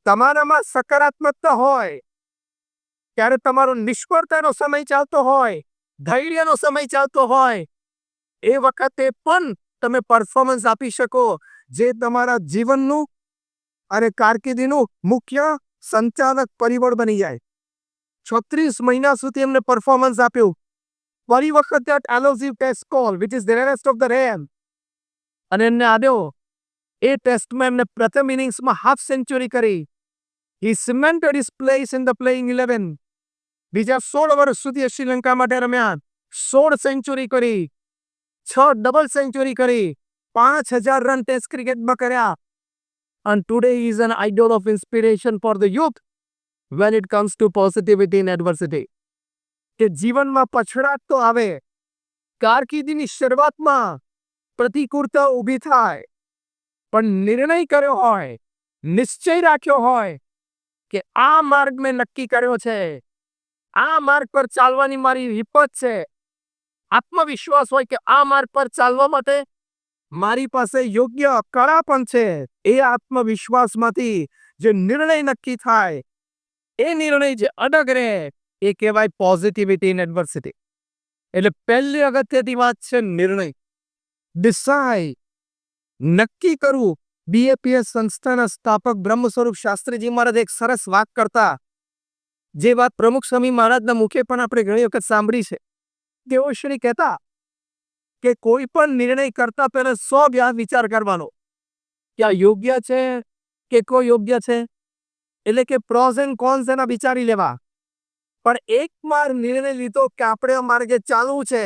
તમારામાં સકારાત્મકતા હોય, ત્યારે તમારો નિષ્ફળતાનો સમય ચાલતો હોય, ધૈર્યનો સમય ચાલતો હોય, એ વખતે પણ તમે પરફોર્મન્સ આપી શકો, જે તમારા જીવનનું અને કારકિર્દીનું મુખ્ય સંચાલક પરિબળ બની જાય. 36 મહિના સુધી એમને પરફોર્મન્સ આપ્યું. ફરી વખત elusive test call which is the rarest of the rare, અને એમને આવ્યો. એ ટેસ્ટમાં એમને પ્રથમ ઇનિંગ્સમાં હાફ સેન્ચુરી કરી. He cemented his place in the playing 11. બીજા 16 વર્ષ સુધી શ્રીલંકા માટે રમ્યા. 16 સેન્ચુરી કરી, 6 ડબલ સેન્ચુરી કરી, 5000 રન ટેસ્ટ ક્રિકેટમાં કર્યા. And today he is an idol of inspiration for the youth when it comes to positivity in adversity. કે જીવનમાં પછડાટ તો આવે, કારકિર્દીની શરૂઆતમાં પ્રતિકૂળતા ઊભી થાય, પણ નિર્ણય કર્યો હોય, નિશ્ચય રાખ્યો હોય કે આ માર્ગ મેં નક્કી કર્યો છે, આ માર્ગ પર ચાલવાની મારી હિંમત છે, આત્મવિશ્વાસ હોય કે આ માર્ગ પર ચાલવા માટે મારી પાસે યોગ્ય કળા પણ છે, એ આત્મવિશ્વાસમાંથી જે નિર્ણય નક્કી થાય, એ નિર્ણય જે અડગ રહે, એ કહેવાય પોઝિટિવિટી ઇન એડવર્સિટી. એટલે પહેલી અગત્યની વાત છે નિર્ણય. ડિસાઇડ, નક્કી કરવું. બીએપીએસ સંસ્થાના સ્થાપક બ્રહ્મ સ્વરૂપ શાસ્ત્રીજી મહારાજ એક સરસ વાત કરતા, જે વાત પ્રમુખ સ્વામી મહારાજના મુખે પણ આપણે ઘણી વખત સાંભળી છે. તેઓ શ્રી કહેતા કે કોઈ પણ નિર્ણય કરતા પહેલા 100 વિચાર કરવાનો કે આ યોગ્ય છે કે કોઈ યોગ્ય છે, એટલે કે પ્રોઝ એન્ડ કોન્સ એના વિચારી લેવા. પણ એક વાર નિર્ણય લીધો કે આપણે આ માર્ગે ચાલવું છે,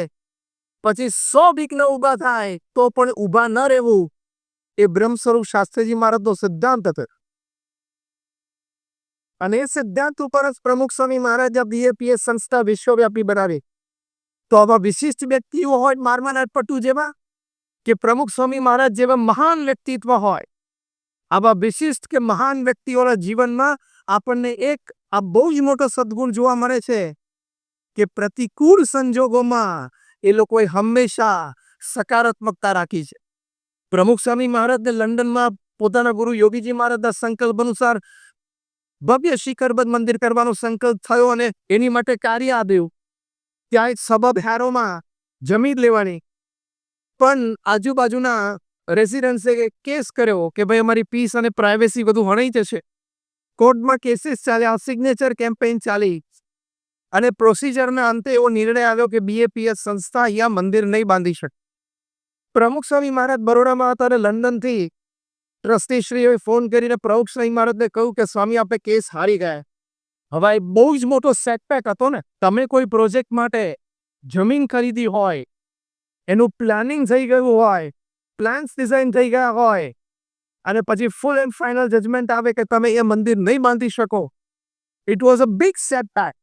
પછી 100 વિઘ્ન ઊભા થાય તો પણ ઊભા ન રહેવું, એ બ્રહ્મ સ્વરૂપ શાસ્ત્રીજી મહારાજનો સિદ્ધાંત હતો. અને એ સિદ્ધાંત ઉપર જ પ્રમુખ સ્વામી મહારાજ બીએપીએસ સંસ્થા વિશ્વવ્યાપી બનાવી. તો આવા વિશિષ્ટ વ્યક્તિઓ હોય મારવાનાથ પટુ જેવા, કે પ્રમુખ સ્વામી મહારાજ જેવા મહાન વ્યક્તિત્વ હોય, આવા વિશિષ્ટ કે મહાન વ્યક્તિઓના જીવનમાં આપણને એક આ બહુ જ મોટો સદગુણ જોવા મળે છે કે પ્રતિકૂળ સંજોગોમાં એ લોકોએ હંમેશા સકારાત્મકતા રાખી છે. પ્રમુખ સ્વામી મહારાજને લંડનમાં પોતાના ગુરુ યોગીજી મહારાજના સંકલ્પ અનુસાર ભવ્ય શિખરબદ્ધ મંદિર કરવાનો સંકલ્પ થયો, અને એની માટે કાર્ય આવ્યું. ત્યાં એક સબબ હેરોમાં જમીન લેવાની, પણ આજુબાજુના રેસિડન્સે કેસ કર્યો કે ભાઈ અમારી પીસ અને પ્રાઇવેસી બધું હણાઈ જશે. કોર્ટમાં કેસીસ ચાલ્યા, સિગ્નેચર કેમ્પેઇન ચાલી, અને પ્રોસિજરના અંતે એવો નિર્ણય આવ્યો કે બીએપીએસ સંસ્થા અહીંયા મંદિર નહીં બાંધી શકે. પ્રમુખ સ્વામી મહારાજ બરોડામાં હતા અને લંડનથી ટ્રસ્ટીશ્રીઓએ ફોન કરીને પ્રમુખ સ્વામી મહારાજને કહ્યું કે સ્વામી આપણે કેસ હારી ગયા. હવે એ બહુ જ મોટો સેટબેક હતો ને. તમે કોઈ પ્રોજેક્ટ માટે જમીન ખરીદી હોય, એનું પ્લાનિંગ થઈ ગયું હોય, પ્લાન્સ ડિઝાઇન થઈ ગયા હોય, અને પછી ફૂલ એન્ડ ફાઇનલ જજમેન્ટ આવે કે તમે એ મંદિર નહીં બાંધી શકો. It was a big setback.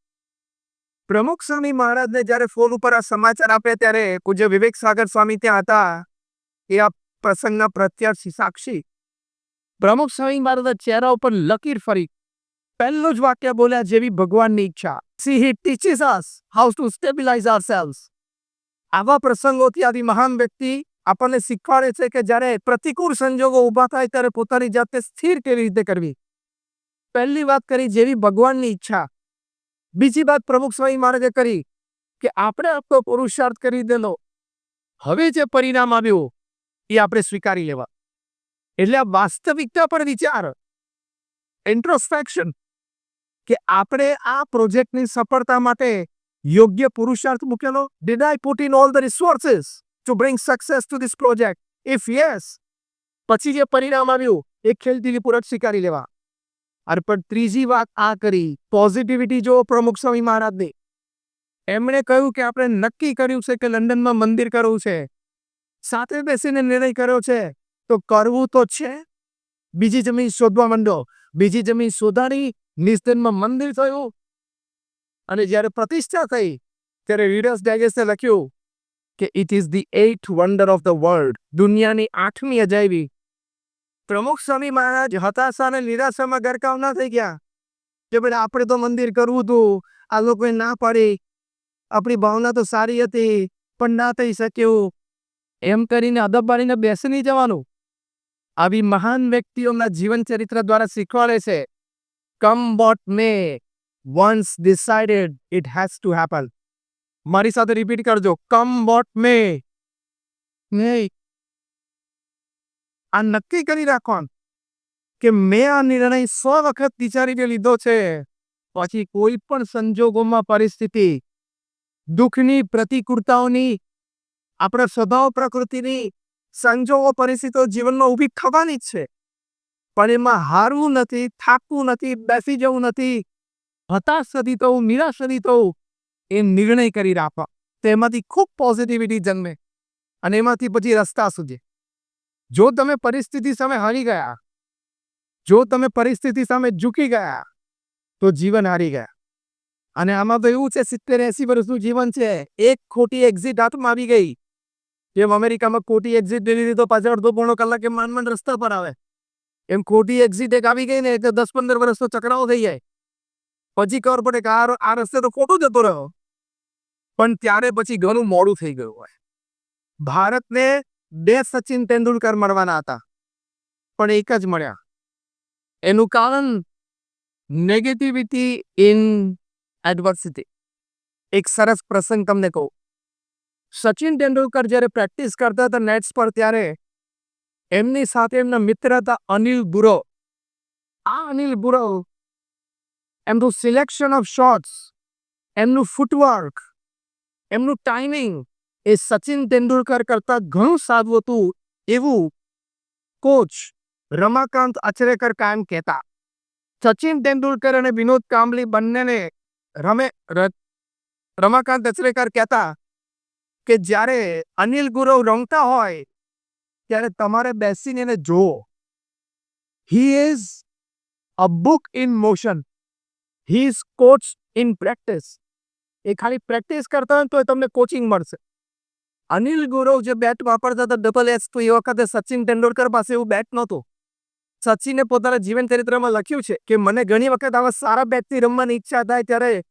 પ્રમુખ સ્વામી મહારાજને જ્યારે ફોન ઉપર આ સમાચાર આપ્યા ત્યારે પૂજ્ય વિવેક સાગર સ્વામી ત્યાં હતા. એ આ પ્રસંગના પ્રત્યક્ષ સાક્ષી. પ્રમુખ સ્વામી મહારાજના ચહેરા ઉપર લકીર ફરી. પહેલું જ વાક્ય બોલ્યા, જેવી ભગવાનની ઈચ્છા. See, he teaches us how to stabilize ourselves. આવા પ્રસંગોથી આવી મહાન વ્યક્તિ આપણને શીખવાડે છે કે જ્યારે પ્રતિકૂળ સંજોગો ઊભા થાય ત્યારે પોતાની જાતને સ્થિર કેવી રીતે કરવી. પહેલી વાત કરી જેવી ભગવાનની ઈચ્છા. બીજી વાત પ્રમુખ સ્વામી મહારાજે કરી કે આપણે આપણો પુરુષાર્થ કરી દેલો, હવે જે પરિણામ આવ્યું એ આપણે સ્વીકારી લેવા. એટલે આ વાસ્તવિકતા પર વિચાર, ઇન્ટ્રોસ્પેક્શન, કે આપણે આ પ્રોજેક્ટની સફળતા માટે યોગ્ય પુરુષાર્થ મૂકેલો. Did I put in all the resources to bring success to this project? If yes, પછી જે પરિણામ આવ્યું એ ખેલદિલીપૂર્વક સ્વીકારી લેવા. અને પણ ત્રીજી વાત આ કરી, પોઝિટિવિટી જો પ્રમુખ સ્વામી મહારાજની. એમણે કહ્યું કે આપણે નક્કી કર્યું છે કે લંડનમાં મંદિર કરવું છે, સાથે બેસીને નિર્ણય કર્યો છે, તો કરવું તો છે. બીજી જમીન શોધવા માંડો. બીજી જમીન શોધાની, નિસ્તનમાં મંદિર થયું, અને જ્યારે પ્રતિષ્ઠા થઈ ત્યારે રીડર્સ ડાયજેસ્ટે લખ્યું કે it is the 8th wonder of the world. દુનિયાની 8મી અજાયબી. પ્રમુખ સ્વામી મહારાજ હતાશા અને નિરાશામાં ગરકાવ ના થઈ ગયા કે ભાઈ આપણે તો મંદિર કરવું હતું, આ લોકોએ ના પાડી, આપણી ભાવના તો સારી હતી પણ ના થઈ શક્યું, એમ કરીને અદબ બાળીને બેસી નહીં જવાનું. આવી મહાન વ્યક્તિઓના જીવન ચરિત્ર દ્વારા શીખવાડે છે come what may, once decided it has to happen. મારી સાથે રિપીટ કરજો, કમ વોટ મે. આ નક્કી કરી રાખવાનું કે મેં આ નિર્ણય 100 વખત વિચારીને લીધો છે, પછી કોઈ પણ સંજોગોમાં પરિસ્થિતિ, દુઃખની, પ્રતિકૂળતાઓની, આપણા સ્વભાવ પ્રકૃતિની સંજોગો, પરિસ્થિતિઓ જીવનમાં ઊભી થવાની જ છે, પણ એમાં હારવું નથી, થાકવું નથી, બેસી જવું નથી, હતાશ નથી થવું, નિરાશ નથી થવું. એ નિર્ણય કરી રાખવા, તેમાંથી ખૂબ પોઝિટિવિટી જન્મે અને એમાંથી પછી રસ્તા સુધી. જો તમે પરિસ્થિતિ સામે હારી ગયા, જો તમે પરિસ્થિતિ સામે ઝૂકી ગયા, તો જીવન હારી ગયા. અને આમાં તો એવું છે, 70-80 વર્ષનું જીવન છે, એક ખોટી એક્ઝિટ હાથમાં આવી ગઈ, જેમ અમેરિકામાં ખોટી એક્ઝિટ લઈ લીધી તો પાછળ અડધો પોણો કલાકે માંડ રસ્તા પર આવે, એમ ખોટી એક્ઝિટ એક આવી ગઈ ને એટલે 10-15 વર્ષનો ચકરાવો થઈ જાય. પછી ખબર પડે કે આ રસ્તે તો ખોટું જતો રહ્યો, પણ ત્યારે પછી ઘણું મોડું થઈ ગયું હોય. ભારતને 2 સચિન તેંડુલકર મળવાના હતા, પણ એક જ મળ્યા. એનું કારણ નેગેટિવિટી ઇન એડવર્સિટી. એક સરસ પ્રસંગ તમને કહું. સચિન તેંડુલકર જ્યારે પ્રેક્ટિસ કરતા હતા નેટ્સ પર, ત્યારે એમની સાથે એમના મિત્ર હતા અનિલ ગુરવ. આ અનિલ ગુરવ, એમનું સિલેક્શન ઓફ શોટ્સ, એમનું ફૂટવર્ક, એમનું ટાઈમિંગ એ સચિન તેંડુલકર કરતાં ઘણું સારું હતું, એવું કોચ રમાકાંત અચરેકર કાયમ કહેતા. સચિન તેંડુલકર અને વિનોદ કાંબલી બંનેને રમાકાંત અચરેકર કહેતા કે જ્યારે અનિલ ગુરવ રમતા હોય ત્યારે તમારે બેસીને એને જુઓ. He is a book in motion, he is coach in practice. એ ખાલી પ્રેક્ટિસ કરતા હોય તો તમને કોચિંગ મળશે. અનિલ ગુરવ જે બેટ વાપરતા હતા ડબલ એચ, તો એ વખતે સચિન તેંડુલકર પાસે એવું બેટ નહોતું. સચિને પોતાના જીવન ચરિત્રમાં લખ્યું છે કે મને ઘણી વખત આવા સારા બેટથી રમવાની ઈચ્છા થાય, ત્યારે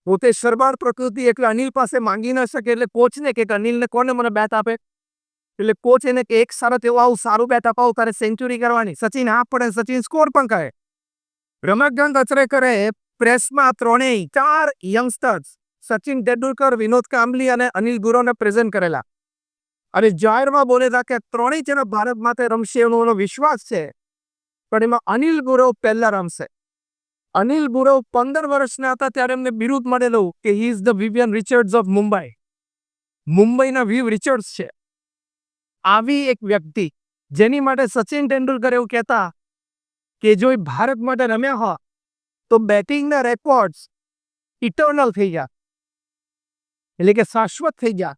પોતે શરમાળ પ્રકૃતિ એટલે અનિલ પાસે માંગી ન શકે, એટલે કોચને કે અનિલને કોને મને બેટ આપે, એટલે કોચ એને કે એક સારો તેવું આવું સારું બેટ અપાવું, તારે સેન્ચુરી કરવાની. સચિન હા પડે, સચિન સ્કોર પણ કરે. રમાકાંત અચરેકરે પ્રેસમાં 4 યંગસ્ટર્સ સચિન તેંડુલકર, વિનોદ કાંબલી અને અનિલ ગુરવને પ્રેઝન્ટ કરેલા અને જાહેરમાં બોલેલા કે 3 જણા ભારત માટે રમશે એનો વિશ્વાસ છે, પણ એમાં અનિલ ગુરવ પહેલા રમશે. અનિલ ગુરવ 15 વર્ષના હતા ત્યારે એમને બિરુદ મળેલું કે he is the Vivian Richards of Mumbai. મુંબઈના વિવ રિચર્ડ્સ છે. આવી એક વ્યક્તિ જેની માટે સચિન તેંડુલકર એવું કહેતા કે જો એ ભારત માટે રમ્યા હોય તો બેટિંગના રેકોર્ડ્સ ઇટર્નલ થઈ ગયા, એટલે કે શાશ્વત થઈ ગયા.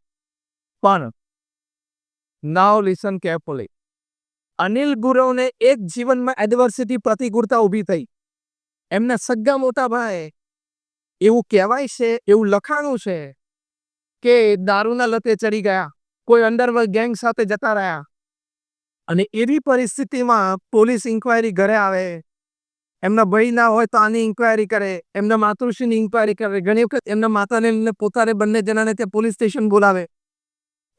પણ નાઉ લિસન કેરફુલી. અનિલ ગુરવને એક જીવનમાં એડવર્સિટી, પ્રતિકૂળતા ઊભી થઈ. એમના સગા મોટા ભાઈ, એવું કહેવાય છે, એવું લખાણું છે કે દારૂના લતે ચડી ગયા, કોઈ અંડરવર્લ્ડ ગેંગ સાથે જતા રહ્યા, અને એવી પરિસ્થિતિમાં પોલીસ ઇન્ક્વાયરી ઘરે આવે. એમના ભાઈ ના હોય તો આની ઇન્ક્વાયરી કરે, એમના માતૃશ્રીની ઇન્ક્વાયરી કરે. ઘણી વખત એમના માતાને પોતાને બંને જણાને ત્યાં પોલીસ સ્ટેશન બોલાવે.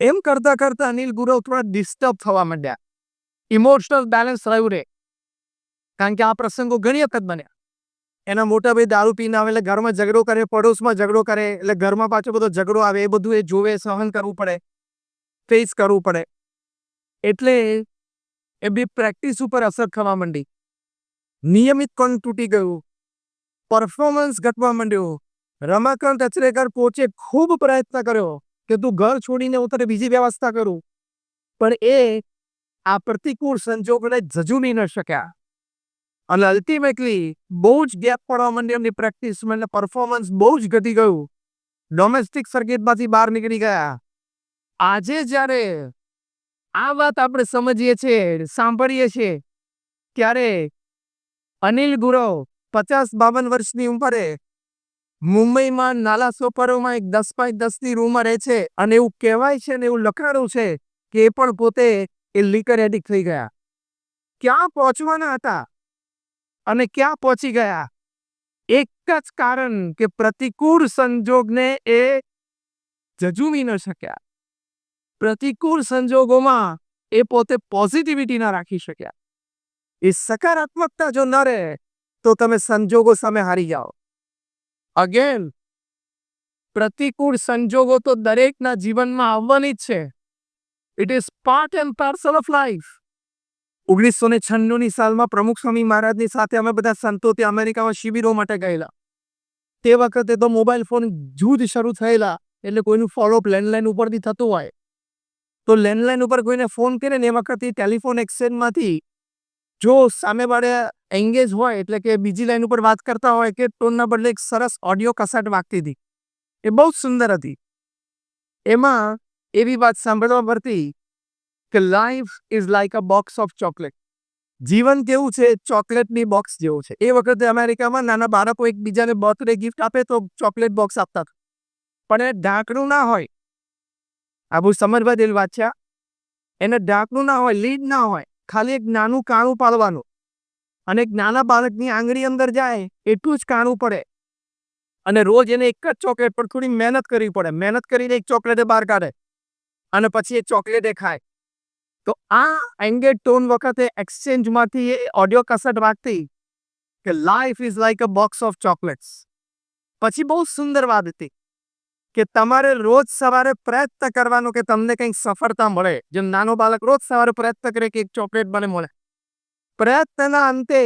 એમ કરતા કરતા અનિલ ગુરવ થોડા ડિસ્ટર્બ થવા માંડ્યા. ઇમોશનલ બેલેન્સ રહ્યું રે, કારણ કે આ પ્રસંગો ઘણી વખત બન્યા. એના મોટા ભાઈ દારૂ પીને આવે એટલે ઘરમાં ઝઘડો કરે, પડોશમાં ઝઘડો કરે, એટલે ઘરમાં પાછો બધો ઝઘડો આવે, એ બધું એ જોવે, સહન કરવું પડે, ફેસ કરવું પડે. એટલે એ બી પ્રેક્ટિસ ઉપર અસર થવા માંડી. નિયમિત કોણ તૂટી ગયું, પરફોર્મન્સ ઘટવા માંડ્યું. રમાકાંત અચરેકર કોચે ખૂબ પ્રયત્ન કર્યો કે તું ઘર છોડીને હું તને બીજી વ્યવસ્થા કરું, પણ એ આ પ્રતિકૂળ સંજોગોને ઝઝૂમી ન શક્યા. અને અલ્ટિમેટલી બહુ જ ગેપ પડવા માંડી એમની પ્રેક્ટિસમાં, એટલે પરફોર્મન્સ બહુ જ ઘટી ગયું. ડોમેસ્ટિક સર્કિટમાંથી બહાર નીકળી ગયા. આજે જ્યારે આ વાત આપણે સમજીએ છીએ, સાંભળીએ છીએ, ત્યારે અનિલ ગુરવ 50-52 વર્ષની ઉંમરે મુંબઈમાં નાલા સોપારોમાં એક 10x10ની રૂમમાં રહે છે, અને એવું કહેવાય છે ને એવું લખાણું છે કે એ પણ પોતે એ લીકર એડિક્ટ થઈ ગયા. ક્યાં પહોંચવાના હતા અને ક્યાં પહોંચી ગયા? એક જ કારણ કે પ્રતિકૂળ સંજોગને એ ઝઝૂમી ન શક્યા. પ્રતિકૂળ સંજોગોમાં એ પોતે પોઝિટિવિટી ના રાખી શક્યા. એ સકારાત્મકતા જો ન રહે તો તમે સંજોગો સામે હારી જાઓ. અગેન, પ્રતિકૂળ સંજોગો તો દરેકના જીવનમાં આવવાની જ છે. It is part and parcel of life. 1996ની સાલમાં પ્રમુખ સ્વામી મહારાજની સાથે અમે બધા સંતો ત્યાં અમેરિકામાં શિબિરો માટે ગયેલા. તે વખતે તો મોબાઈલ ફોન જૂજ શરૂ થયેલા, એટલે કોઈનું ફોલોઅપ લેન્ડલાઇન ઉપરથી થતું હોય તો લેન્ડલાઇન ઉપર કોઈને ફોન કરે ને એ વખતે ટેલિફોન એક્સચેન્જમાંથી જો સામેવાળે એંગેજ હોય એટલે કે બીજી લાઈન ઉપર વાત કરતા હોય કે ટોનના બદલે એક સરસ ઓડિયો કસેટ વાગતી હતી. એ બહુ સુંદર હતી. એમાં એવી વાત સાંભળવા મળતી કે life is like a box of chocolate. જીવન કેવું છે? ચોકલેટની બોક્સ જેવું છે. એ વખતે અમેરિકામાં નાના બાળકો એકબીજાને બર્થડે ગિફ્ટ આપે તો ચોકલેટ બોક્સ આપતા, પણ એ ઢાંકણું ના હોય. આ બહુ સમજવા જેવી વાત છે. એને ઢાંકણું ના હોય, લીડ ના હોય, ખાલી એક નાનું કાણું પાડવાનું અને એક નાના બાળકની આંગળી અંદર જાય એટલું જ કાણું પડે અને રોજ એને એક જ ચોકલેટ પર થોડી મહેનત કરવી પડે. મહેનત કરીને એક ચોકલેટ બહાર કાઢે અને પછી એ ચોકલેટ ખાય. તો આ એંગેજ ટોન વખતે એક્સચેન્જમાંથી એ ઓડિયો કસેટ વાગતી કે life is like a box of chocolates. પછી બહુ સુંદર વાત હતી કે તમારે રોજ સવારે પ્રયત્ન કરવાનો કે તમને કંઈક સફળતા મળે. જેમ નાનો બાળક રોજ સવારે પ્રયત્ન કરે કે એક ચોકલેટ મને મળે. પ્રયત્નના અંતે,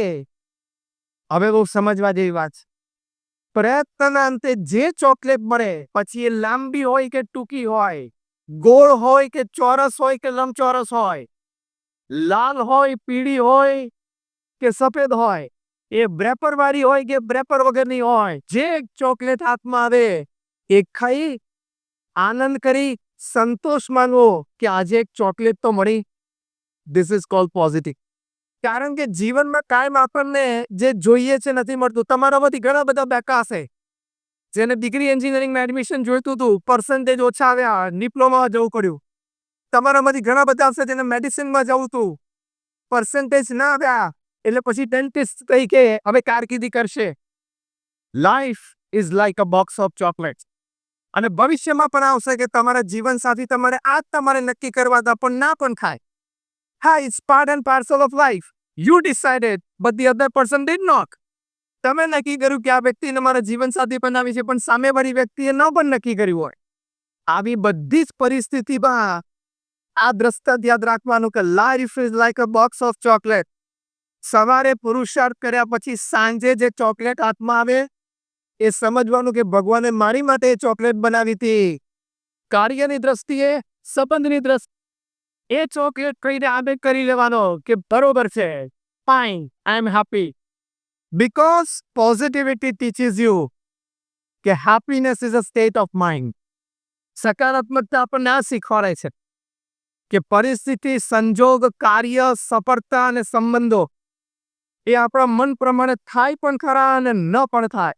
હવે બહુ સમજવા જેવી વાત છે, પ્રયત્નના અંતે જે ચોકલેટ મળે પછી એ લાંબી હોય કે ટૂંકી હોય, ગોળ હોય કે ચોરસ હોય કે લંબચોરસ હોય, લાલ હોય, પીળી હોય કે સફેદ હોય, એ બ્રેપર વાળી હોય કે બ્રેપર વગરની હોય, જે ચોકલેટ હાથમાં આવે એ ખાઈ આનંદ કરી સંતોષ માનવો કે આજે એક ચોકલેટ તો મળી. This is called positive. કારણ કે જીવનમાં કાયમ આપણને જે જોઈએ છે નથી મળતું. તમારામાંથી ઘણા બધા બેકા હશે જેને ડિગ્રી એન્જિનિયરિંગમાં એડમિશન જોઈતું હતું, પર્સન્ટેજ ઓછા આવ્યા, ડિપ્લોમામાં જવું પડ્યું. તમારામાંથી ઘણા બધા હશે જેને મેડિસિનમાં જવું હતું, પર્સન્ટેજ ના આવ્યા એટલે પછી ડેન્ટિસ્ટ તરીકે હવે કારકિર્દી કરશે. Life is like a box of chocolates. અને ભવિષ્યમાં પણ આવશે કે તમારા જીવનસાથી તમારે આજ તમારે નક્કી કરવા હતા પણ ના પણ થાય. હા, it's part and parcel of life. You decided but the other person did not. તમે નક્કી કર્યું કે આ વ્યક્તિને મારા જીવનસાથી બનાવી છે, પણ સામેવાળી વ્યક્તિએ ન પણ નક્કી કર્યું હોય. આવી બધી જ પરિસ્થિતિમાં આ દ્રષ્ટાંત યાદ રાખવાનું કે life is like a box of chocolate. સવારે પુરુષાર્થ કર્યા પછી સાંજે જે ચોકલેટ હાથમાં આવે એ સમજવાનું કે ભગવાને મારી માટે એ ચોકલેટ બનાવી હતી. કાર્યની દ્રષ્ટિએ, સંબંધની દ્રષ્ટિએ એ ચોકલેટ કહીને આબેગ કરી લેવાનો કે બરોબર છે, fine, I am happy. Because positivity teaches you કે happiness is a state of mind. સકારાત્મકતા આપણને આ શીખવાડે છે કે પરિસ્થિતિ, સંજોગ, કાર્ય, સફળતા અને સંબંધો એ આપણા મન પ્રમાણે થાય પણ ખરા અને ન પણ થાય.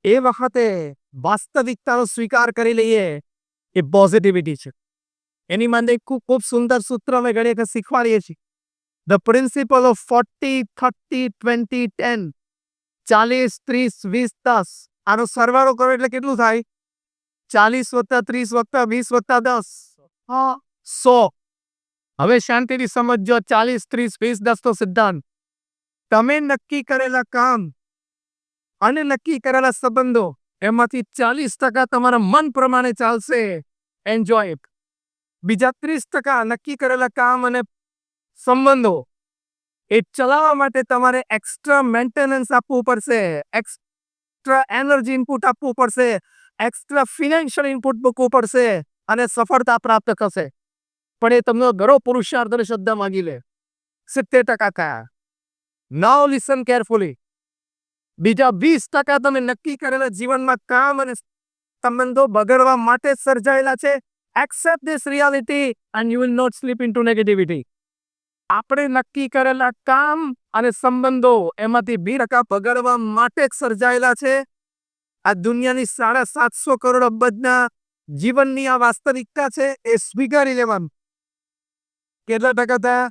એ વખતે વાસ્તવિકતાનો સ્વીકાર કરી લઈએ એ પોઝિટિવિટી છે. એની માટે ખૂબ સુંદર સૂત્ર અમે ઘણી વખત શીખવાડીએ છીએ. The principal of 40-30-20-10. 40-30-20-10. આનો સરવાળો કરો એટલે કેટલું થાય? 40+30+20+10. 100. હવે શાંતિથી સમજો. 40-30-20-10 તો સિદ્ધાંત. તમે નક્કી કરેલા કામ અને નક્કી કરેલા સંબંધો એમાંથી 40% તમારા મન પ્રમાણે ચાલશે, એન્જોય ઇટ. બીજા 30% નક્કી કરેલા કામ અને સંબંધો એ ચલાવવા માટે તમારે એક્સ્ટ્રા મેન્ટેનન્સ આપવું પડશે, એક્સ્ટ્રા એનર્જી ઇનપુટ આપવું પડશે, એક્સ્ટ્રા ફિનાન્શિયલ ઇનપુટ મૂકવું પડશે અને સફળતા પ્રાપ્ત થશે. પણ એ તમને ઘણો પુરુષાર્થ અને શ્રદ્ધા માંગી લે. 70% કયા? નાઉ લિસન કેરફુલી. બીજા 20% તમે નક્કી કરેલા જીવનમાં કામ અને સંબંધો બગડવા માટે સર્જાયેલા છે. Accept this reality and you will not slip into negativity. આપણે નક્કી કરેલા કામ અને સંબંધો એમાંથી 2% બગડવા માટે જ સર્જાયેલા છે. આ દુનિયાની 750 કરોડ અબજના જીવનની આ વાસ્તવિકતા છે. એ સ્વીકારી લેવાનું. કેટલા ટકા થયા?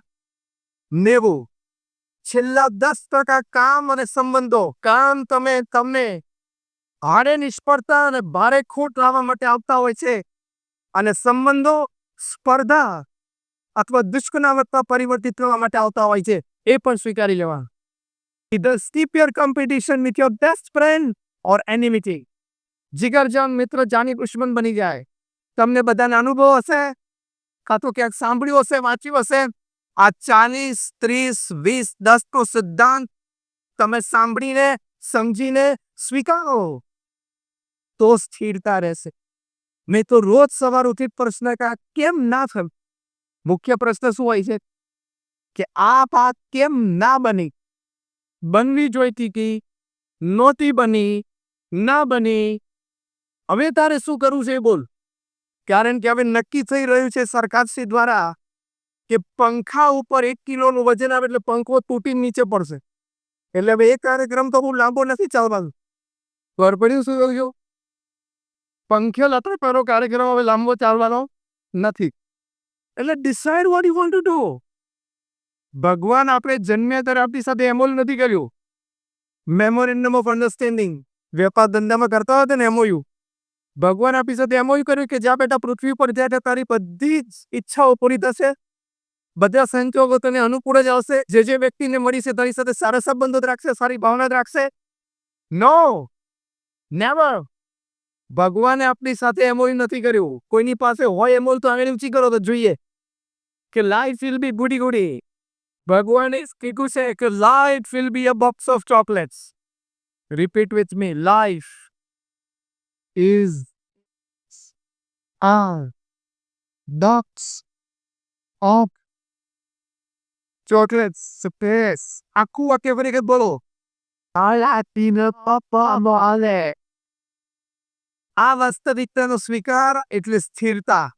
90. છેલ્લા 10% કામ અને સંબંધો. કામ તમને ભારે નિષ્ફળતા અને ભારે ખોટ લાવવા માટે આવતા હોય છે અને સંબંધો સ્પર્ધા અથવા દુષ્કર્મતા પરિવર્તિત કરવા માટે આવતા હોય છે. એ પણ સ્વીકારી લેવાનું. Either steep your competition with your best friend or enmity. જીગરજાન મિત્ર જાની દુશ્મન બની જાય. તમને બધાને અનુભવ હશે, કાં તો ક્યાંક સાંભળ્યું હશે, વાંચ્યું હશે. આ 40, 30, 20, 10 નો સિદ્ધાંત તમે સાંભળીને સમજીને સ્વીકારો તો સ્થિરતા રહેશે. મેં તો રોજ સવાર ઉઠી પ્રશ્ન કેમ ના થયું? મુખ્ય પ્રશ્ન શું હોય છે કે આ વાત કેમ ના બની? બનવી જોઈતી હતી, નહોતી બની, ના બની. હવે તારે શું કરવું છે એ બોલ. કારણ કે હવે નક્કી થઈ રહ્યું છે સરકારશ્રી દ્વારા કે પંખા ઉપર 1 કિલોનું વજન આવે એટલે પંખો તૂટી નીચે પડશે. એટલે હવે એ કાર્યક્રમ તો બહુ લાંબો નથી ચાલવાનો. ખબર પડ્યું શું કહ્યું? પંખે લતાડવાનો કાર્યક્રમ હવે લાંબો ચાલવાનો નથી. એટલે decide what you want to do. ભગવાન આપણે જન્મ્યા ત્યારે આપણી સાથે એમઓયુ નથી કર્યું. મેમોરેન્ડમ ઓફ અન્ડરસ્ટેન્ડિંગ વેપાર ધંધામાં કરતા હતા ને એમઓયુ. ભગવાન આપણી સાથે એમઓયુ કર્યું કે જ્યાં બેટા પૃથ્વી પર જાય તારી બધી જ ઈચ્છાઓ પૂરી થશે, બધા સંજોગો તને અનુકૂળ જ આવશે. જે વ્યક્તિને મળી છે તારી સાથે સારા સંબંધો રાખશે, સારી ભાવના રાખશે. નો, નેવર. ભગવાને આપણી સાથે એમઓયુ નથી કર્યું. કોઈની પાસે હોય એમઓયુ તો આંગળી ઊંચી કરો તો જોઈએ કે લાઈફ વિલ બી ગુડી ગુડી. ભગવાને કીધું છે કે life will be a box of chocolates. Repeat with me, life is a box of chocolates. Space. આખું વાક્ય ફરી કે બોલો. આ વાસ્તવિકતાનો સ્વીકાર એટલે સ્થિરતા.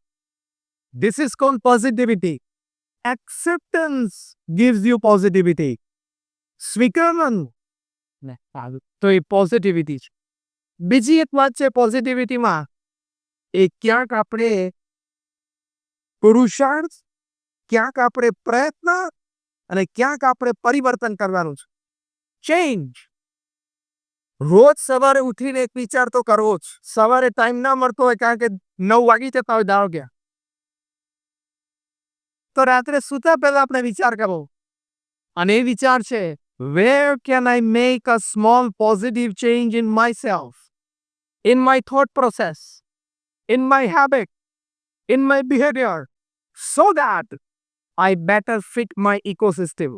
This is called positivity. Acceptance gives you positivity. સ્વીકારવાનું તો એ પોઝિટિવિટી છે. બીજી એક વાત છે પોઝિટિવિટીમાં, એ ક્યાંક આપણે પુરુષાર્થ, ક્યાંક આપણે પ્રયત્ન અને ક્યાંક આપણે પરિવર્તન કરવાનું છે. ચેન્જ. રોજ સવારે ઉઠીને એક વિચાર તો કરવો જ. સવારે ટાઈમ ના મળતો હોય કારણ કે 9 વાગી જતા હોય દાવ ગયા, તો રાત્રે સૂતા પહેલા આપણે વિચાર કરવો. અને એ વિચાર છે, where can I make a small positive change in myself, in my thought process, in my habit, in my behavior, so that I better fit my ecosystem.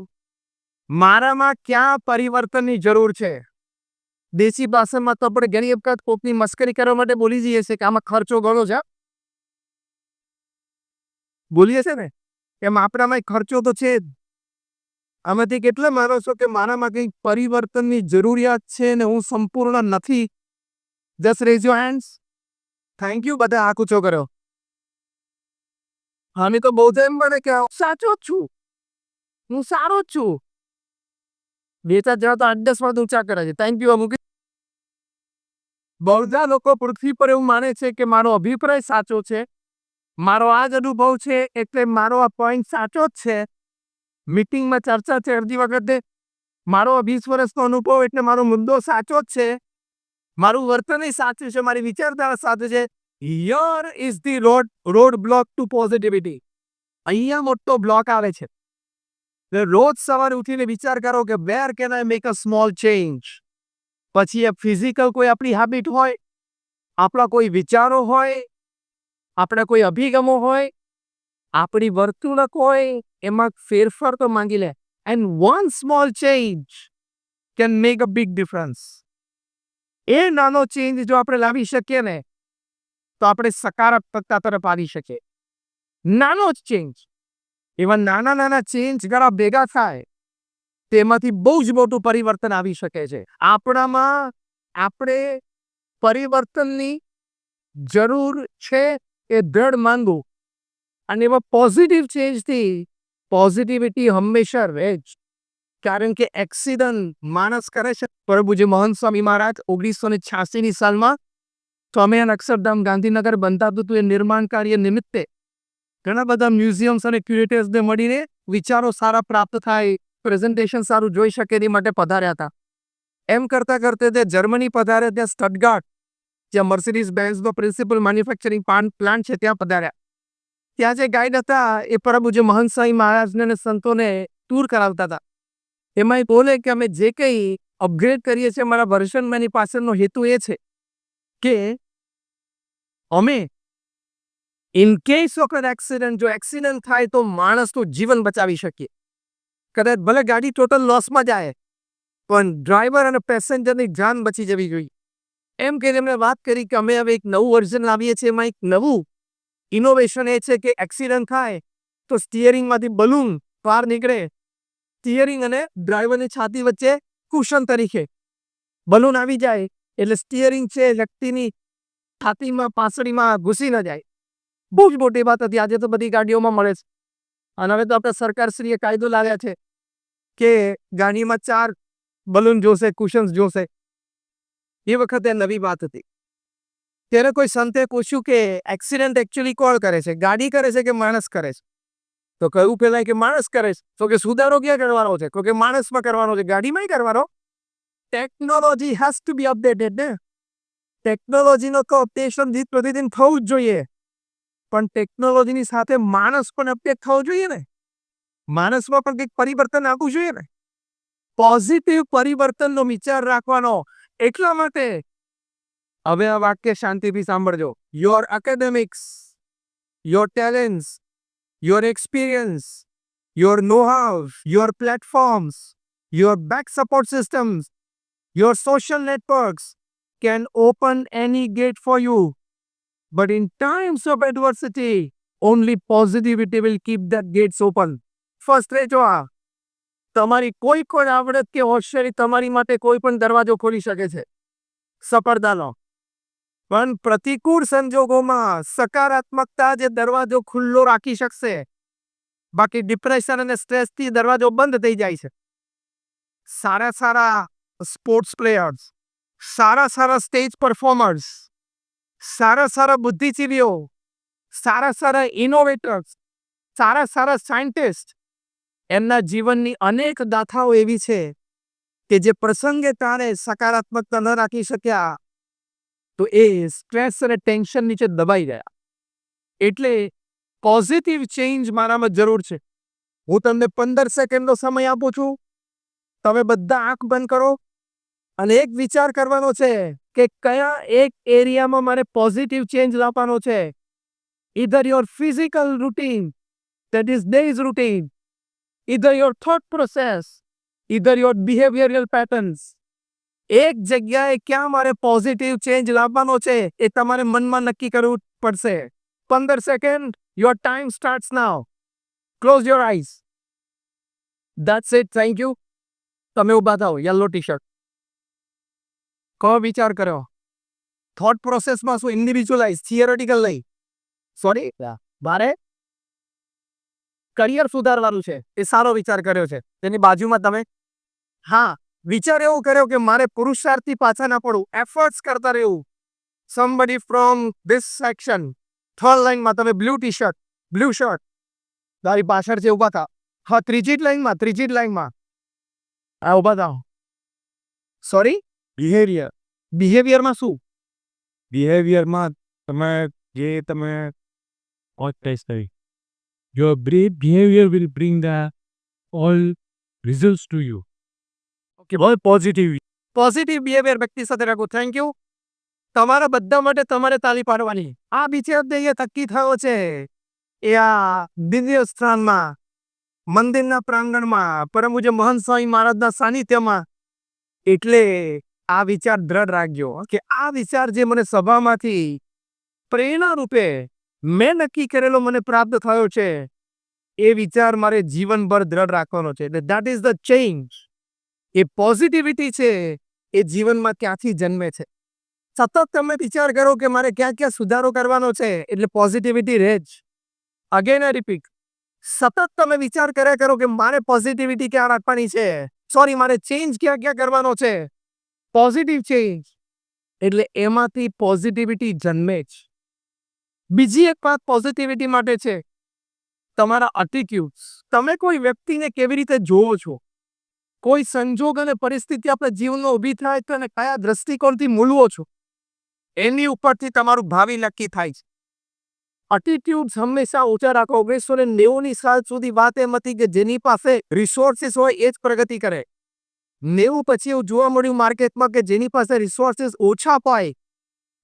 મારામાં ક્યાં પરિવર્તનની જરૂર છે? દેશી ભાષામાં તો આપણે ઘણી વખત કોકની મસ્કરી કરવા માટે બોલી જઈએ છીએ કે આમાં ખર્ચો ઘણો છે. બોલીએ છે ને એમ આપણામાં ખર્ચો તો છે જ. આમાંથી કેટલા માનો છો કે મારામાં કંઈક પરિવર્તનની જરૂરિયાત છે ને હું સંપૂર્ણ નથી? Just rays your hands. Thank you. બધા આંખ ઊંચો કર્યો. અમે તો બહુ એમ બને કે સાચો જ છું, હું સારો જ છું. 2-4 જણા તો 8-10 વાર ઊંચા કરે છે. Thank you. અમુક બધા લોકો પૃથ્વી પર એવું માને છે કે મારો અભિપ્રાય સાચો છે, મારો આ જ અનુભવ છે એટલે મારો આ પોઈન્ટ સાચો જ છે. મીટિંગમાં ચર્ચા છે અડધી વખતે મારો 20 વર્ષનો અનુભવ એટલે મારો મુદ્દો સાચો જ છે, મારું વર્તન સાચું છે, મારી વિચારધારા સાચી છે. Here is the road block to positivity. અહીંયા મોટો બ્લોક આવે છે. રોજ સવારે ઉઠીને વિચાર કરો કે where can I make a small change. પછી એ ફિઝિકલ કોઈ આપણી હેબિટ હોય, આપણા કોઈ વિચારો હોય, આપણા કોઈ અભિગમો હોય, આપણી વર્તણૂક હોય, એમાં ફેરફાર તો માંગી લે. And one small change can make a big difference. એ નાનો ચેન્જ જો આપણે લાવી શકીએ ને તો આપણે સકારાત્મકતા તરફ આવી શકીએ. નાનો જ ચેન્જ. એવા નાના નાના ચેન્જ ઘણા ભેગા થાય તેમાંથી બહુ જ મોટું પરિવર્તન આવી શકે છે. આપણામાં આપણે પરિવર્તનની જરૂર છે એ દ્રઢ માનવું. અને એવા પોઝિટિવ ચેન્જથી પોઝિટિવિટી હંમેશા રહે જ. કારણ કે એક્સિડન્ટ માણસ કરે છે. પ્રભુજી મહંત સ્વામી મહારાજ 1986ની સાલમાં સ્વામિનારાયણ અક્ષરધામ ગાંધીનગર બંધાતું હતું એ નિર્માણ કાર્ય નિમિત્તે ઘણા બધા મ્યુઝિયમ્સ અને ક્યુરેટર્સને મળીને વિચારો સારા પ્રાપ્ત થાય, પ્રેઝન્ટેશન સારું જોઈ શકે એની માટે પધાર્યા હતા. એમ કરતાં કરતાં તે જર્મની પધાર્યા. ત્યાં સ્ટટગાર્ટ, જ્યાં મર્સિડીઝ બેન્ઝનો પ્રિન્સિપલ મેન્યુફેક્ચરિંગ પ્લાન્ટ છે, ત્યાં પધાર્યા. ત્યાં જે ગાઈડ હતા એ પ્રભુજી મહંત સ્વામી મહારાજને સંતોને ટૂર કરાવતા હતા. એમાં એ બોલે કે અમે જે કંઈ અપગ્રેડ કરીએ છીએ મારા વર્ઝનમાં એની પાછળનો હેતુ એ છે કે અમે in case of an accident, જો એક્સિડન્ટ થાય તો માણસનું જીવન બચાવી શકીએ. કદાચ ભલે ગાડી ટોટલ લોસમાં જાય પણ ડ્રાઈવર અને પેસેન્જરની જાન બચી જવી જોઈએ. એમ કહીને એમણે વાત કરી કે અમે હવે એક નવું વર્ઝન લાવીએ છીએ. એમાં એક નવું ઇનોવેશન એ છે કે એક્સિડન્ટ થાય તો સ્ટિયરિંગમાંથી બલૂન બહાર નીકળે. સ્ટિયરિંગ અને ડ્રાઈવરની છાતી વચ્ચે કુશન તરીકે બલૂન આવી જાય એટલે સ્ટિયરિંગ છે વ્યક્તિની છાતીમાં પાસળીમાં ઘૂસી ન જાય. બહુ જ મોટી વાત હતી. આજે તો બધી ગાડીઓમાં મળે છે. અને હવે તો આપણે સરકારશ્રીએ કાયદો લાવ્યા છે કે ગાડીમાં 4 બલૂન જોશે, કુશન્સ જોશે. એ વખતે નવી વાત હતી. ત્યારે કોઈ સંતે પૂછ્યું કે એક્સિડન્ટ એકચ્યુઅલી કોણ કરે છે, ગાડી કરે છે કે માણસ કરે છે? તો કહ્યું પેલા કે માણસ કરે છે. તો કે સુધારો ક્યાં કરવાનો છે? તો કે માણસમાં કરવાનો છે, ગાડીમાં કરવાનો. Technology has to be updated ને. ટેકનોલોજીનો તો અપડેશન દીન પ્રતિદિન થવું જ જોઈએ. પણ ટેકનોલોજીની સાથે માણસ પણ અપડેટ થવો જોઈએ ને. માણસમાં પણ કંઈક પરિવર્તન આવવું જોઈએ ને. પોઝિટિવ પરિવર્તનનો વિચાર રાખવાનો. એટલા માટે હવે આ વાક્ય શાંતિથી સાંભળજો. Your academics, your talents, your experience, your know how, your platforms, your back support systems, your social networks can open any gate for you. But in times of adversity, only positivity will keep that gates open. First જો આ તમારી કોઈ પણ આવડત કે હોશિયારી તમારી માટે કોઈ પણ દરવાજો ખોલી શકે છે સફળતાનો. પણ પ્રતિકૂળ સંજોગોમાં સકારાત્મકતા જે દરવાજો ખુલ્લો રાખી શકશે. બાકી ડિપ્રેશન અને સ્ટ્રેસથી દરવાજો બંધ થઈ જાય છે. સારા સ્પોર્ટ્સ પ્લેયર્સ, સારા સ્ટેજ પરફોર્મર્સ, સારા બુદ્ધિજીવીઓ, સારા ઇનોવેટર્સ, સારા સાયન્ટિસ્ટ, એમના જીવનની અનેક ગાથાઓ એવી છે કે જે પ્રસંગે તારે સકારાત્મકતા ન રાખી શક્યા તો એ સ્ટ્રેસ અને ટેન્શન નીચે દબાઈ ગયા. એટલે પોઝિટિવ ચેન્જ મારામાં જરૂર છે. હું તમને 15 સેકન્ડનો સમય આપું છું. તમે બધા આંખ બંધ કરો અને એક વિચાર કરવાનો છે કે કયા એક એરિયામાં મારે પોઝિટિવ ચેન્જ લાવવાનો છે. Either your physical routine, that is day's routine, either your thought process, either your behavioral patterns. એક જગ્યાએ ક્યાં મારે પોઝિટિવ ચેન્જ લાવવાનો છે એ તમારે મનમાં નક્કી કરવું પડશે. 15 second. Your time starts now. Close your eyes. That's it. Thank you. તમે ઊભા થાઓ. Yellow T shirt. કયો વિચાર કર્યો? થોટ પ્રોસેસમાં શું ઇન્ડિવિજ્યુઅલાઇઝ, થિયરેટિકલ નહીં. સોરી, મારે કરિયર સુધારવાનું છે. એ સારો વિચાર કર્યો છે. તેની બાજુમાં તમે વિચાર એવો કર્યો કે મારે પુરુષાર્થથી પાછા ના પડવું, એફર્ટ્સ કરતા રહેવું. Somebody from this section, third લાઈનમાં તમે બ્લુ શર્ટ, તારી પાછળ છે, ઊભા થા. ત્રીજી જ લાઈનમાં ઊભા થાઓ. સોરી, બિહેવિયરમાં શું? બિહેવિયરમાં તમે your behavior will bring the all results to you. Okay, બહુ પોઝિટિવ બિહેવિયર વ્યક્તિ સાથે રાખો. Thank you. તમારા બધા માટે તમારે તાળી પાડવાની. આ વિચાર થકી થયો છે એ આ દિવ્ય સ્થાનમાં, મંદિરના પ્રાંગણમાં, પરમ પૂજ્ય મહંત સ્વામી મહારાજના સાનિધ્યમાં. એટલે આ વિચાર દ્રઢ રાખજો કે આ વિચાર જે મને સભામાંથી પ્રેરણા રૂપે મેં નક્કી કરેલો મને પ્રાપ્ત થયો છે એ વિચાર મારે જીવનભર દ્રઢ રાખવાનો છે. એટલે that is the change. A positivity છે એ જીવનમાં ક્યાંથી જન્મે છે. સતત તમે વિચાર કરો કે મારે ક્યાં સુધારો કરવાનો છે એટલે પોઝિટિવિટી રહે જ. અગેન આઈ રિપીટ, સતત તમે વિચાર કર્યા કરો કે મારે પોઝિટિવિટી ક્યાં રાખવાની છે, મારે ચેન્જ ક્યાં કરવાનો છે, પોઝિટિવ ચેન્જ, એટલે એમાંથી પોઝિટિવિટી જન્મે જ. બીજી એક વાત પોઝિટિવિટી માટે છે તમારા એટીટ્યુડ્સ. તમે કોઈ વ્યક્તિને કેવી રીતે જોવો છો, કોઈ સંજોગ અને પરિસ્થિતિ આપણા જીવનમાં ઊભી થાય તો એને કયા દ્રષ્ટિકોણથી મૂલવો છો, એની ઉપરથી તમારું ભાવિ નક્કી થાય છે. એટીટ્યુડ હંમેશા ઊંચા રાખો. 1990ની સાલ સુધી વાત એમ હતી કે જેની પાસે રિસોર્સિસ હોય એ જ પ્રગતિ કરે. 90 પછી એવું જોવા મળ્યું માર્કેટમાં કે જેની પાસે રિસોર્સિસ ઓછા હોય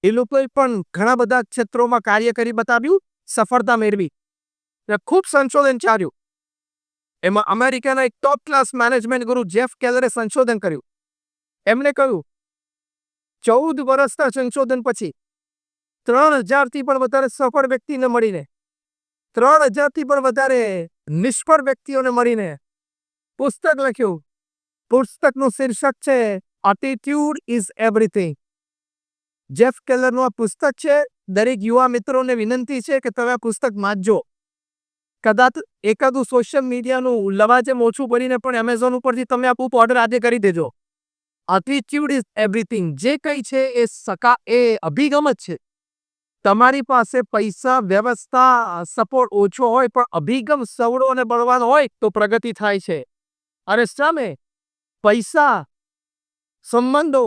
એ લોકોએ પણ ઘણા બધા ક્ષેત્રોમાં કાર્ય કરી બતાવ્યું, સફળતા મેળવી. ખૂબ સંશોધન ચાલ્યું. એમાં અમેરિકાના એક ટોપ ક્લાસ મેનેજમેન્ટ ગુરુ જેફ કેલરે સંશોધન કર્યું. એમણે કહ્યું 14 વર્ષના સંશોધન પછી 3000થી પણ વધારે સફળ વ્યક્તિને મળીને 3000થી પણ વધારે નિષ્ફળ વ્યક્તિઓને મળીને પુસ્તક લખ્યું. પુસ્તકનું શીર્ષક છે એટીટ્યુડ ઇઝ એવરીથિંગ. જેફ કેલરનું આ પુસ્તક છે. દરેક યુવા મિત્રોને વિનંતી છે કે તમે આ પુસ્તક વાંચજો. કદાચ એકાદું સોશિયલ મીડિયાનું લવાજમ ઓછું પડીને પણ એમેઝોન ઉપરથી તમે આ બુક ઓર્ડર આજે કરી દેજો. Attitude is everything. જે કંઈ છે એ અભિગમ જ છે. તમારી પાસે પૈસા, વ્યવસ્થા, સપોર્ટ ઓછો હોય પણ અભિગમ સવડો અને બળવાનો હોય તો પ્રગતિ થાય છે. અને સામે પૈસા, સંબંધો,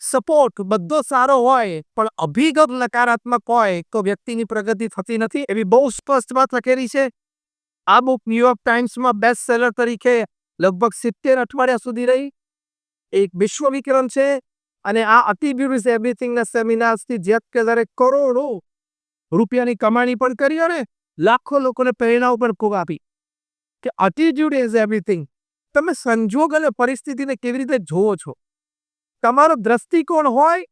સપોર્ટ બધો સારો હોય પણ અભિગમ નકારાત્મક હોય તો વ્યક્તિની પ્રગતિ થતી નથી. એવી બહુ સ્પષ્ટ વાત લખેલી છે. આ બુક ન્યુયોર્ક ટાઈમ્સમાં બેસ્ટ સેલર તરીકે લગભગ 70 અઠવાડિયા સુધી રહી. એક વિશ્વ વિક્રમ છે. અને આ એટીટ્યુડ ઇઝ એવરીથિંગના સેમિનાર્સથી જેફ કેલરે કરોડો રૂપિયાની કમાણી પણ કરી અને લાખો લોકોને પ્રેરણાઓ પણ ખૂબ આપી કે એટીટ્યુડ ઇઝ એવરીથિંગ. તમે સંજોગ અને પરિસ્થિતિને કેવી રીતે જોવો છો, તમારો દ્રષ્ટિકોણ હોય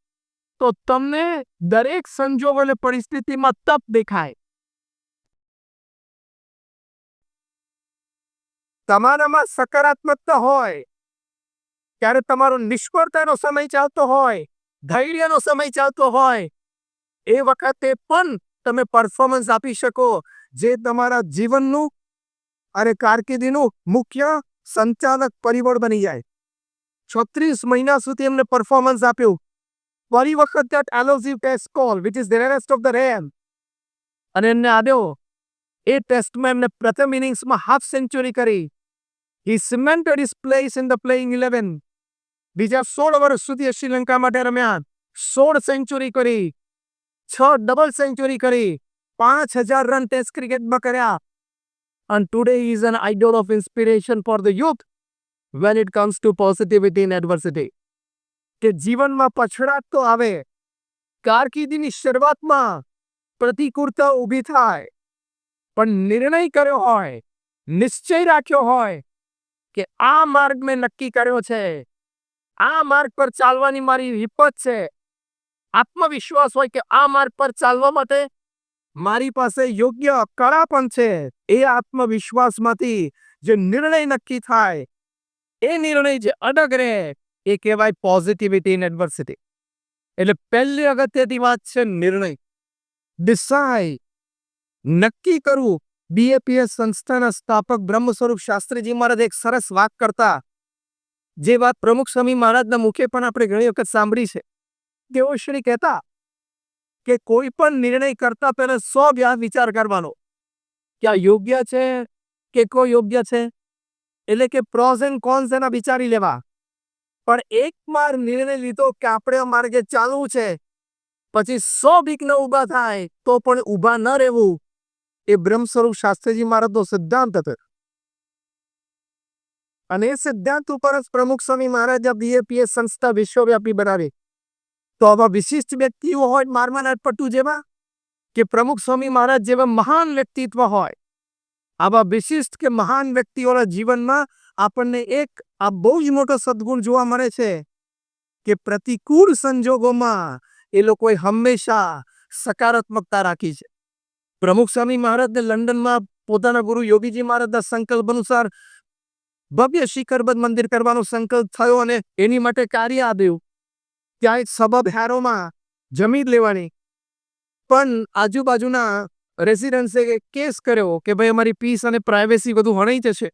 તો તમને દરેક સંજોગ અને પરિસ્થિતિમાં તક દેખાય. તમારામાં સકારાત્મકતા હોય ત્યારે તમારો નિષ્ફળતાનો સમય ચાલતો હોય, ધૈર્યનો સમય ચાલતો હોય, એ વખતે પણ તમે પરફોર્મન્સ આપી શકો જે તમારા જીવનનું અને કારકિર્દીનું મુખ્ય સંચાલક પરિબળ બની જાય. 36 મહિના સુધી એમને પરફોર્મન્સ આપ્યું. ફરી વખત that elusive test call which is the rarest of the rare અને એમને આવ્યો. એ ટેસ્ટમાં એમને પ્રથમ ઇનિંગ્સમાં હાફ સેન્ચુરી કરી. He cemented his place in the playing 11. બીજા 16 વર્ષ સુધી શ્રીલંકા માટે રમ્યા. 16 સેન્ચુરી કરી, 6 ડબલ સેન્ચુરી કરી, 5000 રન ટેસ્ટ ક્રિકેટમાં કર્યા. And today he is an idol of inspiration for the youth when it comes to positivity in adversity. કે જીવનમાં પછડાટ તો આવે, કારકિર્દીની શરૂઆતમાં પ્રતિકૂળતા ઊભી થાય, પણ નિર્ણય કર્યો હોય, નિશ્ચય રાખ્યો હોય કે આ માર્ગ મેં નક્કી કર્યો છે, આ માર્ગ પર ચાલવાની મારી હિંમત છે, આત્મવિશ્વાસ હોય કે આ માર્ગ પર ચાલવા માટે મારી પાસે યોગ્ય કળા પણ છે, એ આત્મવિશ્વાસમાંથી જે નિર્ણય નક્કી થાય, એ નિર્ણય જે અડગ રહે એ કહેવાય પોઝિટિવિટી ઇન એડવર્સિટી. એટલે પહેલી અગત્યની વાત છે નિર્ણય. ડિસાઇડ, નક્કી કરવું. બીએપીએસ સંસ્થાના સ્થાપક બ્રહ્મ સ્વરૂપ શાસ્ત્રીજી મહારાજ એક સરસ વાત કરતા, જે વાત પ્રમુખ સ્વામી મહારાજના મુખે પણ આપણે ઘણી વખત સાંભળી છે. તેઓ શ્રી કહેતા કે કોઈ પણ નિર્ણય કરતા પહેલા 100 વિચાર કરવાનો કે આ યોગ્ય છે કે કોઈ યોગ્ય છે. એટલે કે પ્રોઝ એન્ડ કોન્સ એના વિચારી લેવા. પણ એક વાર નિર્ણય લીધો કે આપણે આ માર્ગે ચાલવું છે, પછી 100 વિઘ્ન ઊભા થાય તો પણ ઊભા ન રહેવું. એ બ્રહ્મ સ્વરૂપ શાસ્ત્રીજી મહારાજનો સિદ્ધાંત હતો. અને એ સિદ્ધાંત ઉપર જ પ્રમુખ સ્વામી મહારાજ બીએપીએસ સંસ્થા વિશ્વવ્યાપી બનાવી. તો આવા વિશિષ્ટ વ્યક્તિઓ હોય મારવાનાથ પટ્ટુ જેવા કે પ્રમુખ સ્વામી મહારાજ જેવા મહાન વ્યક્તિત્વ હોય, આવા વિશિષ્ટ કે મહાન વ્યક્તિઓના જીવનમાં આપણને એક આ બહુ જ મોટો સદગુણ જોવા મળે છે કે પ્રતિકૂળ સંજોગોમાં એ લોકોએ હંમેશા સકારાત્મકતા રાખી છે. પ્રમુખ સ્વામી મહારાજને લંડનમાં પોતાના ગુરુ યોગીજી મહારાજના સંકલ્પ અનુસાર ભવ્ય શિખરબદ્ધ મંદિર કરવાનો સંકલ્પ થયો અને એની માટે કાર્ય આવ્યું. ત્યાં એક સબબ હેરોમાં જમીન લેવાની, પણ આજુબાજુના રેસિડન્સે કેસ કર્યો કે ભાઈ અમારી પીસ અને પ્રાઇવેસી બધું હણાઈ જશે.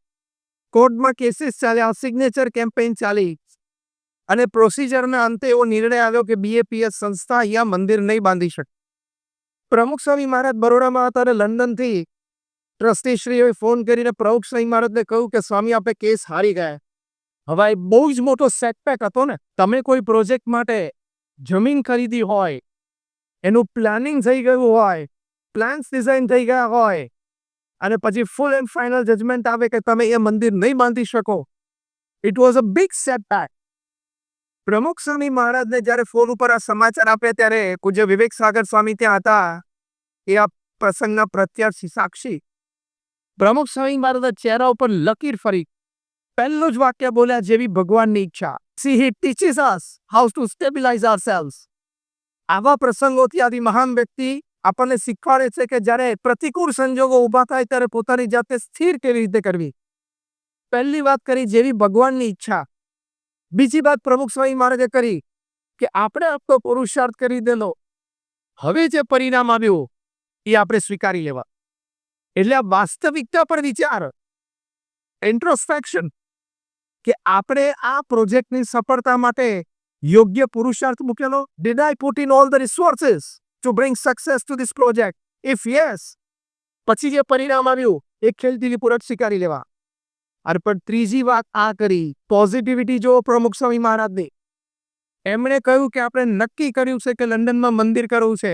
કોર્ટમાં કેસીસ ચાલ્યા, સિગ્નેચર કેમ્પેઇન ચાલી અને પ્રોસિજરના અંતે એવો નિર્ણય આવ્યો કે બીએપીએસ સંસ્થા અહીંયા મંદિર નહીં બાંધી શકે. પ્રમુખ સ્વામી મહારાજ બરોડામાં હતા અને લંડનથી ટ્રસ્ટીશ્રીઓએ ફોન કરીને પ્રમુખ સ્વામી મહારાજને કહ્યું કે સ્વામી આપણે કેસ હારી ગયા. હવે એ બહુ જ મોટો સેટબેક હતો ને. તમે કોઈ પ્રોજેક્ટ માટે જમીન ખરીદી હોય, એનું પ્લાનિંગ થઈ ગયું હોય, પ્લાન્સ ડિઝાઇન થઈ ગયા હોય અને પછી ફૂલ એન્ડ ફાઇનલ જજમેન્ટ આવે કે તમે એ મંદિર નહીં બાંધી શકો, it was a big setback. પ્રમુખ સ્વામી મહારાજને જ્યારે ફોન ઉપર આ સમાચાર આપ્યા ત્યારે પૂજ્ય વિવેક સાગર સ્વામી ત્યાં હતા. એ આ પ્રસંગના પ્રત્યક્ષ સાક્ષી. પ્રમુખ સ્વામી મહારાજના ચહેરા ઉપર લકીર ફરી. પહેલું જ વાક્ય બોલ્યા, જેવી ભગવાનની ઈચ્છા. See, he teaches us how to stabilize ourselves. આવા પ્રસંગોથી આદિ મહાન વ્યક્તિ આપણને શીખવાડે છે કે જ્યારે પ્રતિકૂળ સંજોગો ઊભા થાય ત્યારે પોતાની જાતને સ્થિર કેવી રીતે કરવી. પહેલી વાત કરી જેવી ભગવાનની ઈચ્છા. બીજી વાત પ્રમુખ સ્વામી મહારાજે કરી કે આપણે આપણો પુરુષાર્થ કરી દેલો, હવે જે પરિણામ આવ્યું એ આપણે સ્વીકારી લેવા. એટલે આ વાસ્તવિકતા પર વિચાર, ઇન્ટ્રોસ્પેક્શન, કે આપણે આ પ્રોજેક્ટની સફળતા માટે યોગ્ય પુરુષાર્થ મૂકેલો. Did I put in all the resources to bring success to this project? If yes, પછી જે પરિણામ આવ્યું એ ખેલદિલીપૂર્વક સ્વીકારી લેવા. અને પણ ત્રીજી વાત આ કરી, પોઝિટિવિટી જો પ્રમુખ સ્વામી મહારાજની. એમણે કહ્યું કે આપણે નક્કી કર્યું છે કે લંડનમાં મંદિર કરવું છે,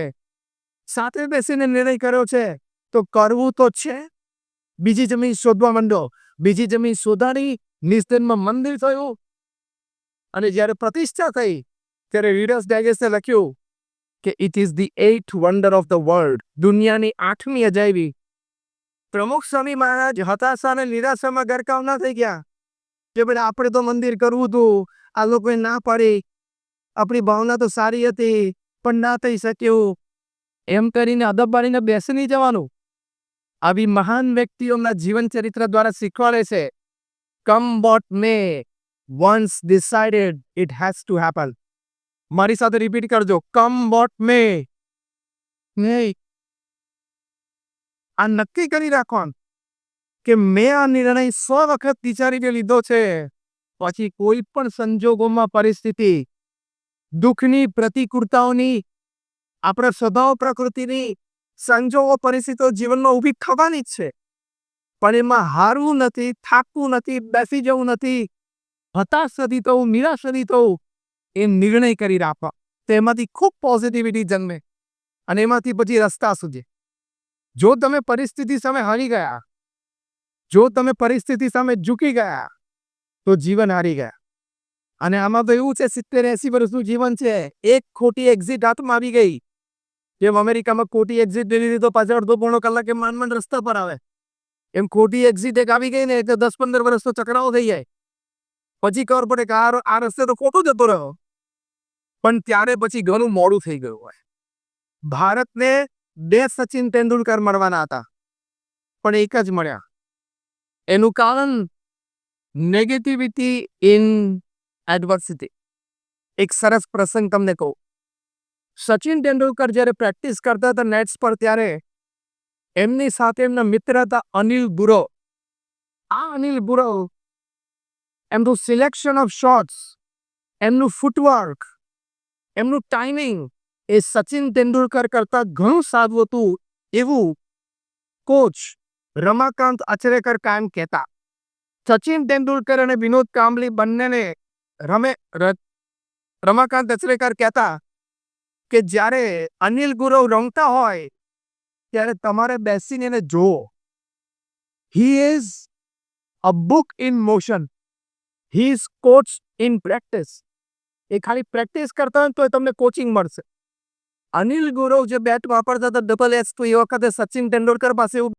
સાથે બેસીને નિર્ણય કર્યો છે તો કરવું તો છે. બીજી જમીન શોધવા માંડો. બીજી જમીન શોધાની, નિસ્તનમાં મંદિર થયું. અને જ્યારે પ્રતિષ્ઠા થઈ ત્યારે રીડર્સ ડાયજેસ્ટે લખ્યું કે it is the 8th wonder of the world, દુનિયાની 8મી અજાયબી. પ્રમુખ સ્વામી મહારાજ હતાશા અને નિરાશામાં ગરકાવ ના થઈ ગયા કે ભાઈ આપણે તો મંદિર કરવું હતું, આ લોકોએ ના પાડી, આપણી ભાવના તો સારી હતી પણ ના થઈ શક્યું. એમ કરીને અદબ બાળીને બેસી નહીં જવાનું. આવી મહાન વ્યક્તિઓના જીવન ચરિત્ર દ્વારા શીખવાડે છે, come what may, once decided it has to happen. મારી સાથે રિપીટ કરજો, કમ વોટ મે. નહીં, આ નક્કી કરી રાખવાનું કે મેં આ નિર્ણય 100 વખત વિચારીને લીધો છે. પછી કોઈ પણ સંજોગોમાં પરિસ્થિતિ, દુઃખની, પ્રતિકૂળતાઓની, આપણા સ્વભાવ પ્રકૃતિની સંજોગો પરિસ્થિતિઓ જીવનમાં ઊભી થવાની જ છે. પણ એમાં હારવું નથી, થાકવું નથી, બેસી જવું નથી, હતાશ નથી થવું, નિરાશ નથી થવું. એ નિર્ણય કરી રાખવા. તેમાંથી ખૂબ પોઝિટિવિટી જન્મે અને એમાંથી પછી રસ્તા સુધી. જો તમે પરિસ્થિતિ સામે હારી ગયા, જો તમે પરિસ્થિતિ સામે ઝૂકી ગયા તો જીવન હારી ગયા. અને આમાં તો એવું છે 70-80 વર્ષનું જીવન છે. એક ખોટી એક્ઝિટ હાથમાં આવી ગઈ, જેમ અમેરિકામાં ખોટી એક્ઝિટ લઈ લીધી તો પાછળ અડધો પોણો કલાકે માંડ રસ્તા પર આવે, એમ ખોટી એક્ઝિટ એક આવી ગઈ ને એટલે 10-15 વર્ષનો ચકરાવો થઈ જાય. પછી ખબર પડે કે આ રસ્તે તો ખોટું જતો રહ્યો. પણ ત્યારે પછી ઘણું મોડું થઈ ગયું હોય. ભારતને 2 સચિન તેંડુલકર મળવાના હતા પણ એક જ મળ્યા. એનું કારણ નેગેટિવિટી ઇન એડવર્સિટી. એક સરસ પ્રસંગ તમને કહું. સચિન તેંડુલકર જ્યારે પ્રેક્ટિસ કરતા હતા નેટ્સ પર ત્યારે એમની સાથે એમના મિત્ર હતા અનિલ બુરો. આ અનિલ બુરો એમનું સિલેક્શન ઓફ શોટ્સ, એમનું ફૂટવર્ક, એમનું ટાઈમિંગ એ સચિન તેંડુલકર કરતાં ઘણું સારું હતું એવું કોચ રમાકાંત અચરેકર કાયમ કહેતા. સચિન તેંડુલકર અને વિનોદ કાંબલી બંનેને રમાકાંત અચરેકર કહેતા કે જ્યારે અનિલ ગુરવ રમતા હોય ત્યારે તમારે બેસીને એને જુઓ. He is a book in motion, he is coach in practice. એ ખાલી પ્રેક્ટિસ કરતા હોય તો તમને કોચિંગ મળશે. અનિલ ગુરવ જે બેટ વાપરતા હતા ડબલ એચ, તો એ વખતે સચિન તેંડુલકર પાસે એવું